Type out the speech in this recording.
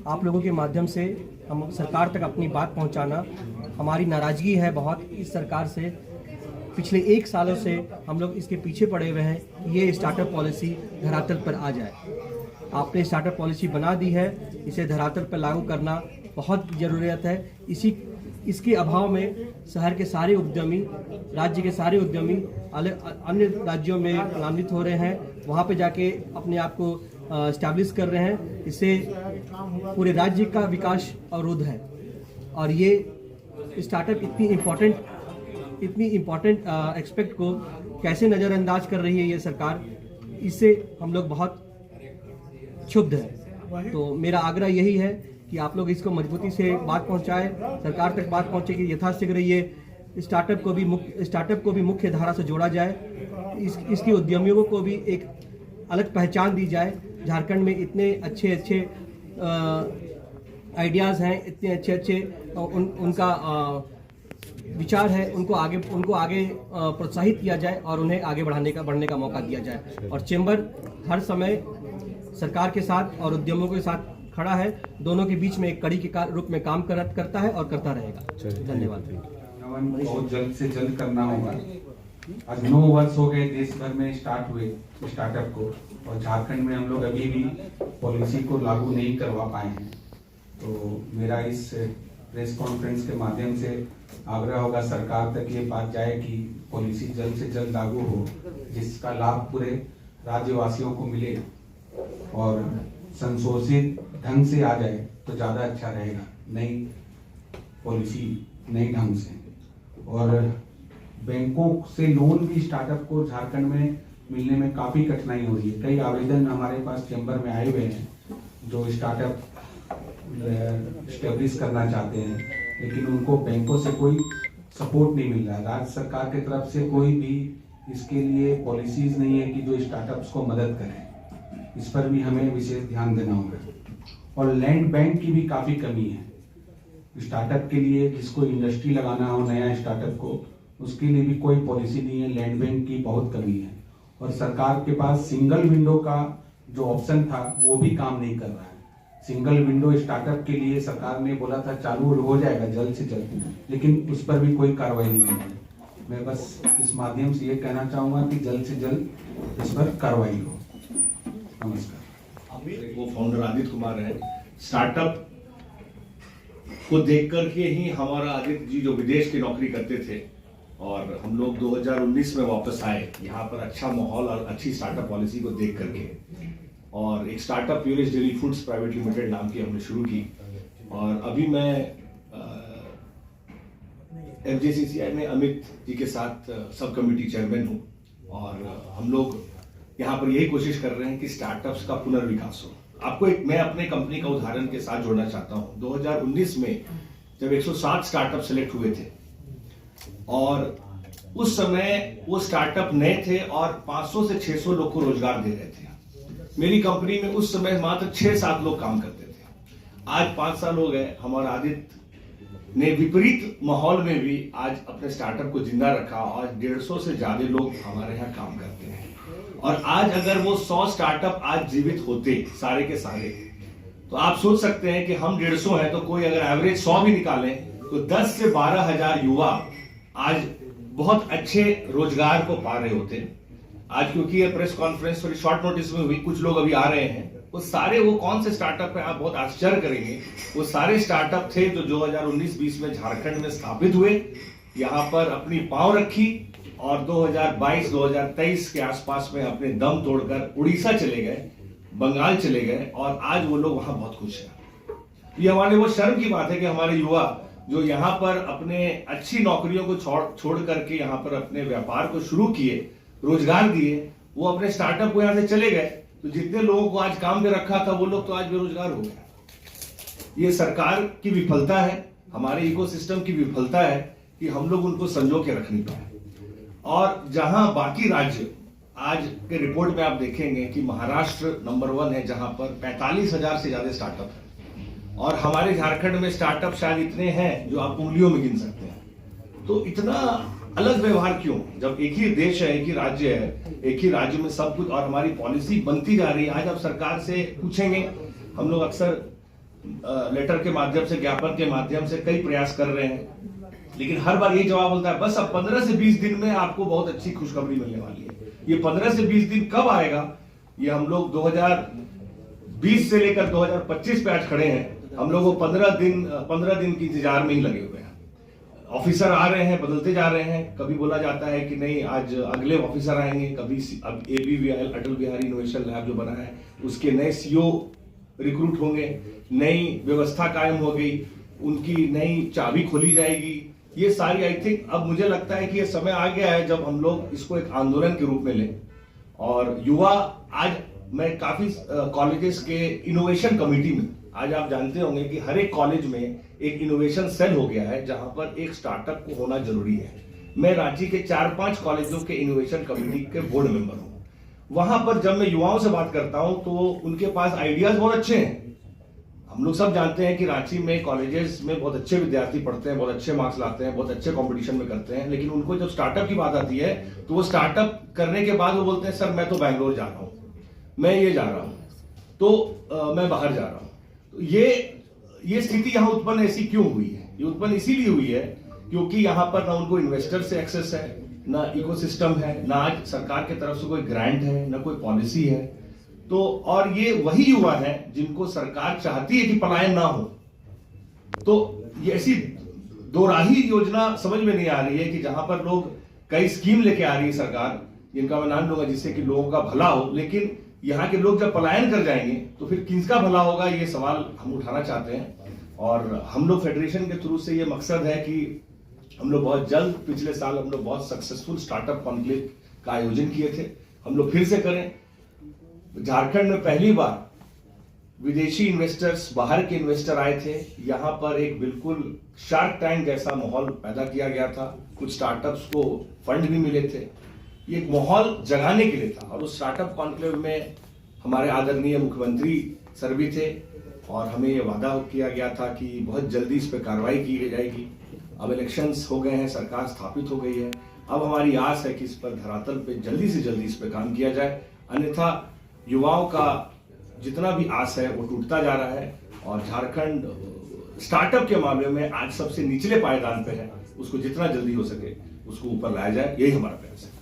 आप लोगों के माध्यम से हम सरकार तक अपनी बात पहुंचाना, हमारी नाराज़गी है बहुत इस सरकार से। पिछले 1 सालों से हम लोग इसके पीछे पड़े हुए हैं कि ये स्टार्टअप पॉलिसी धरातल पर आ जाए। आपने स्टार्टअप पॉलिसी बना दी है, इसे धरातल पर लागू करना बहुत ज़रूरत है। इसके अभाव में शहर के सारे उद्यमी, राज्य के सारे उद्यमी अन्य राज्यों में नामित हो रहे हैं, वहाँ पे जाके अपने आप को स्टैब्लिश कर रहे हैं। इससे पूरे राज्य का विकास अवरुद्ध है और ये स्टार्टअप इतनी इम्पोर्टेंट एक्सपेक्ट को कैसे नज़रअंदाज कर रही है ये सरकार, इससे हम लोग बहुत क्षुब्ध हैं। तो मेरा आग्रह यही है कि आप लोग इसको मजबूती से बात पहुंचाएं, सरकार तक बात पहुंचे कि यथाशीघ्र ये स्टार्टअप को भी मुख्य धारा से जोड़ा जाए। इसके उद्यमियों को भी एक अलग पहचान दी जाए। झारखंड में इतने अच्छे आइडियाज़ हैं, इतने अच्छे उनका विचार है, उनको आगे प्रोत्साहित किया जाए और उन्हें आगे बढ़ने का मौका दिया जाए। और चेंबर हर समय सरकार के साथ और उद्यमों के साथ खड़ा है, दोनों के बीच में एक कड़ी के रूप में काम करता है और करता रहेगा। धन्यवाद। बहुत जल्द से जल्द करना होगा। आज 9 वर्ष हो गए देश भर में स्टार्ट हुए स्टार्टअप को, और झारखंड में हम लोग अभी भी पॉलिसी को लागू नहीं करवा पाए हैं। तो मेरा इस प्रेस कॉन्फ्रेंस के माध्यम से आग्रह होगा सरकार तक ये बात जाए कि पॉलिसी जल्द से जल्द लागू हो, जिसका लाभ पूरे राज्यवासियों को मिले और संशोधित ढंग से आ जाए तो ज्यादा अच्छा रहेगा। नई पॉलिसी नई ढंग से, और बैंकों से लोन भी स्टार्टअप को झारखंड में मिलने में काफी कठिनाई हो रही है। कई आवेदन हमारे पास चैम्बर में आए हुए हैं जो स्टार्टअप एस्टेब्लिश करना चाहते हैं, लेकिन उनको बैंकों से कोई सपोर्ट नहीं मिल रहा है। राज्य सरकार की तरफ से कोई भी इसके लिए पॉलिसीज नहीं है कि जो स्टार्टअप्स को मदद करें। इस पर भी हमें विशेष ध्यान देना होगा। और लैंड बैंक की भी काफी कमी है। स्टार्टअप के लिए जिसको इंडस्ट्री लगाना हो नया स्टार्टअप को, उसके लिए भी कोई पॉलिसी नहीं है। लैंड बैंक की बहुत कमी है। और सरकार के पास सिंगल विंडो का जो ऑप्शन था वो भी काम नहीं कर रहा है। सिंगल विंडो स्टार्टअप के लिए सरकार ने बोला था चालू हो जाएगा जल्द से जल्द, लेकिन उस पर भी कोई कार्रवाई नहीं हुई है। मैं बस इस माध्यम से ये कहना चाहूंगा कि जल्द से जल्द इस पर कार्रवाई हो। नमस्कार। वो फाउंडर आदित्य कुमार है। स्टार्टअप को देख करके ही हमारा आदित्य जी जो विदेश की नौकरी करते थे और हम लोग 2019 में वापस आए यहाँ पर, अच्छा माहौल और अच्छी स्टार्टअप पॉलिसी को देख करके, और एक startup Pureish Dairy Foods Private Limited नाम की हमने शुरू की। और अभी मैं FJCCI में अमित जी के साथ सब कमेटी चेयरमैन हूँ, और हम लोग यहाँ पर यही कोशिश कर रहे हैं कि स्टार्टअप्स का पुनर्विकास हो। आपको मैं अपने कंपनी का उदाहरण के साथ जोड़ना चाहता हूँ। 2019 में जब 107 स्टार्टअप सेलेक्ट हुए थे, और उस समय वो स्टार्टअप नए थे और 500 से 600 लोग को रोजगार दे रहे थे। मेरी कंपनी में उस समय मात्र 6-7 लोग काम करते थे। आज 5 साल हो गए, हमारा आदित्य ने विपरीत माहौल में भी आज अपने स्टार्टअप को जिंदा रखा और 150 से ज्यादा लोग हमारे यहाँ काम करते हैं। और आज अगर वो 100 स्टार्टअप आज जीवित होते सारे के सारे, तो आप सोच सकते हैं कि हम 150 हैं, तो कोई अगर एवरेज 100 भी निकालें तो 10 से 12 हजार युवा आज बहुत अच्छे रोजगार को पा रहे होते। आज क्योंकि ये प्रेस कॉन्फ्रेंस थोड़ी शॉर्ट नोटिस में हुई, कुछ लोग अभी आ रहे हैं, वो कौन से स्टार्टअप है, आप बहुत आश्चर्य करेंगे। वो सारे स्टार्टअप थे जो 2019-20 में झारखंड में स्थापित हुए, यहाँ पर अपनी पांव रखी, और 2022-2023 के आसपास में अपने दम तोड़कर उड़ीसा चले गए, बंगाल चले गए, और आज वो लोग वहां बहुत खुश हैं। ये हमारे वो शर्म की बात है कि हमारे युवा जो यहाँ पर अपने अच्छी नौकरियों को छोड़ करके यहाँ पर अपने व्यापार को शुरू किए, रोजगार दिए, वो अपने स्टार्टअप को यहाँ से चले गए। तो जितने लोगों को आज काम पे रखा था वो लोग तो आज बेरोजगार हो गए। ये सरकार की विफलता है, हमारे इकोसिस्टम की विफलता है कि हम लोग उनको संजो के रख नहीं पाए। और जहां बाकी राज्य, आज के रिपोर्ट में आप देखेंगे कि महाराष्ट्र नंबर 1 है, जहां पर 45,000 से ज्यादा स्टार्टअप है, और हमारे झारखंड में स्टार्टअप शायद इतने हैं जो आप उंगलियों में गिन सकते हैं। तो इतना अलग व्यवहार क्यों, जब एक ही देश है, एक ही राज्य है, एक ही राज्य में सब कुछ, और हमारी पॉलिसी बनती जा रही है। आज आप सरकार से पूछेंगे, हम लोग अक्सर लेटर के माध्यम से, ज्ञापन के माध्यम से कई प्रयास कर रहे हैं, लेकिन हर बार यही जवाब मिलता है, बस अब 15 से 20 दिन में आपको बहुत अच्छी खुशखबरी मिलने वाली है। ये 15 से 20 दिन कब आएगा, ये हम लोग 2020 से लेकर 2025 पे आज खड़े हैं, हम लोग वो 15 दिन के इंतजार में ही लगे हुए हैं। ऑफिसर आ रहे हैं, बदलते जा रहे हैं, कभी बोला जाता है कि नहीं आज अगले ऑफिसर आएंगे, कभी अब ABVL Atal Bihari innovation lab जो बना है उसके नए CEO रिक्रूट होंगे, नई व्यवस्था कायम हो गई, उनकी नई चाबी खोली जाएगी। ये सारी आई थिंक अब मुझे लगता है कि ये समय आ गया है जब हम लोग इसको एक आंदोलन के रूप में लें। और युवा, आज मैं काफी कॉलेजेस के इनोवेशन कमेटी में, आज आप जानते होंगे कि हर एक कॉलेज में एक इनोवेशन सेल हो गया है जहां पर एक स्टार्टअप को होना जरूरी है। मैं रांची के 4-5 कॉलेजों के इनोवेशन कमेटी के बोर्ड मेंबर हूं। वहां पर जब मैं युवाओं से बात करता हूं तो उनके पास आइडियाज बहुत अच्छे हैं। हम लोग सब जानते हैं कि रांची में कॉलेजेस में बहुत अच्छे विद्यार्थी पढ़ते हैं, बहुत अच्छे मार्क्स लाते हैं, बहुत अच्छे कंपटीशन में करते हैं, लेकिन उनको जब स्टार्टअप की बात आती है तो वो स्टार्टअप करने के बाद वो बोलते हैं सर मैं तो बैंगलोर जा रहा हूं, मैं ये जा रहा हूं, तो मैं बाहर जा रहा हूं। तो ये स्थिति यहां उत्पन्न ऐसी क्यों हुई है? ये उत्पन्न इसीलिए हुई है क्योंकि यहां पर ना उनको इन्वेस्टर से एक्सेस है, ना इकोसिस्टम है, ना आज सरकार की तरफ से कोई ग्रांट है, ना कोई पॉलिसी है। तो और ये वही युवा है जिनको सरकार चाहती है कि पलायन ना हो। तो ये ऐसी दोराही योजना समझ में नहीं आ रही है कि जहां पर लोग कई स्कीम लेके आ रही है सरकार, जिनका मैं नाम लूंगा, जिससे कि लोगों का भला हो, लेकिन यहाँ के लोग जब पलायन कर जाएंगे तो फिर किसका भला होगा, ये सवाल हम उठाना चाहते हैं। और हम लोग फेडरेशन के थ्रू से ये मकसद है कि हम लोग बहुत जल्द, पिछले साल हम लोग बहुत सक्सेसफुल स्टार्टअप कॉन्क्लेव का आयोजन किए थे, हम लोग फिर से करें। झारखंड में पहली बार विदेशी इन्वेस्टर्स, बाहर के इन्वेस्टर आए थे, यहाँ पर एक बिल्कुल शार्क टैंक जैसा माहौल पैदा किया गया था, कुछ स्टार्टअप्स को फंड भी मिले थे। ये एक माहौल जगाने के लिए था। और उस स्टार्टअप कॉन्क्लेव में हमारे आदरणीय मुख्यमंत्री सर भी थे और हमें ये वादा किया गया था कि बहुत जल्दी इस पर कार्रवाई की जाएगी। अब इलेक्शंस हो गए हैं, सरकार स्थापित हो गई है, अब हमारी आस है कि इस पर धरातल पे जल्दी से जल्दी इस पर काम किया जाए, अन्यथा युवाओं का जितना भी आस है वो टूटता जा रहा है। और झारखंड स्टार्टअप के मामले में आज सबसे निचले पायदान पे है, उसको जितना जल्दी हो सके उसको ऊपर लाया जाए, यही हमारा प्रयास है।